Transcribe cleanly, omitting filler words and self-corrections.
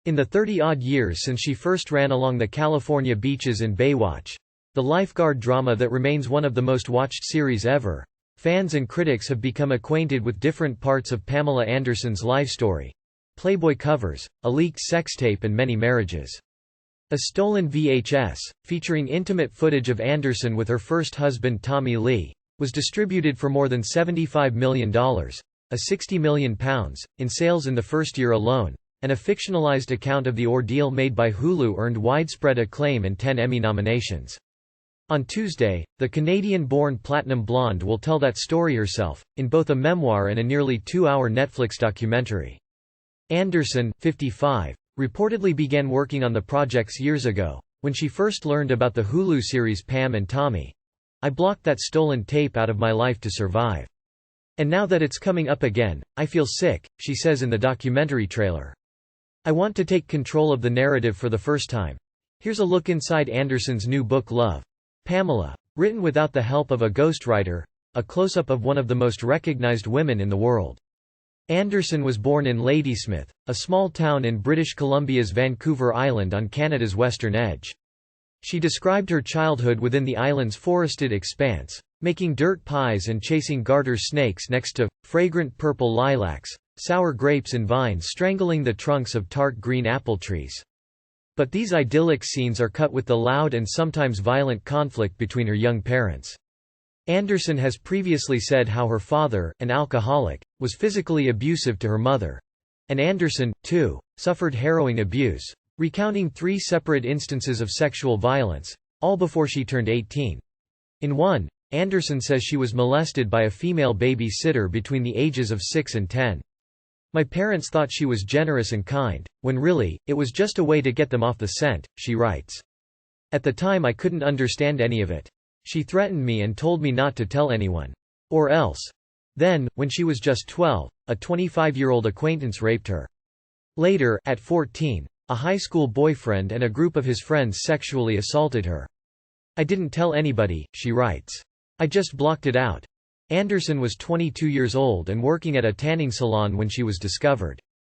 In the 30-odd years since she first ran along the California beaches in Baywatch, the lifeguard drama that remains one of the most watched series ever, fans and critics have become acquainted with different parts of Pamela Anderson's life story: Playboy covers, a leaked sex tape, and many marriages. A stolen VHS, featuring intimate footage of Anderson with her first husband Tommy Lee, was distributed for more than $75 million, £60 million, in sales in the first year alone, and a fictionalized account of the ordeal made by Hulu earned widespread acclaim and 10 Emmy nominations. On Tuesday, the Canadian-born Platinum Blonde will tell that story herself, in both a memoir and a nearly 2-hour Netflix documentary. Anderson, 55, reportedly began working on the projects years ago. When she first learned about the Hulu series Pam and Tommy, "I blocked that stolen tape out of my life to survive. And now that it's coming up again, I feel sick," she says in the documentary trailer. "I want to take control of the narrative for the first time." Here's a look inside Anderson's new book Love, Pamela, written without the help of a ghostwriter, a close-up of one of the most recognized women in the world. Anderson was born in Ladysmith, a small town in British Columbia's Vancouver Island on Canada's western edge. She described her childhood within the island's forested expanse, making dirt pies and chasing garter snakes next to fragrant purple lilacs, sour grapes and vines strangling the trunks of tart green apple trees. But these idyllic scenes are cut with the loud and sometimes violent conflict between her young parents. Anderson has previously said how her father, an alcoholic, was physically abusive to her mother. And Anderson, too, suffered harrowing abuse, recounting 3 separate instances of sexual violence, all before she turned 18. In one, Anderson says she was molested by a female baby-sitter between the ages of 6 and 10. "My parents thought she was generous and kind, when really, it was just a way to get them off the scent," she writes. "At the time I couldn't understand any of it. She threatened me and told me not to tell anyone. Or else. Then, when she was just 12, a 25-year-old acquaintance raped her. Later, at 14, a high school boyfriend and a group of his friends sexually assaulted her. I didn't tell anybody," she writes. "I just blocked it out." Anderson was 22 years old and working at a tanning salon when she was discovered.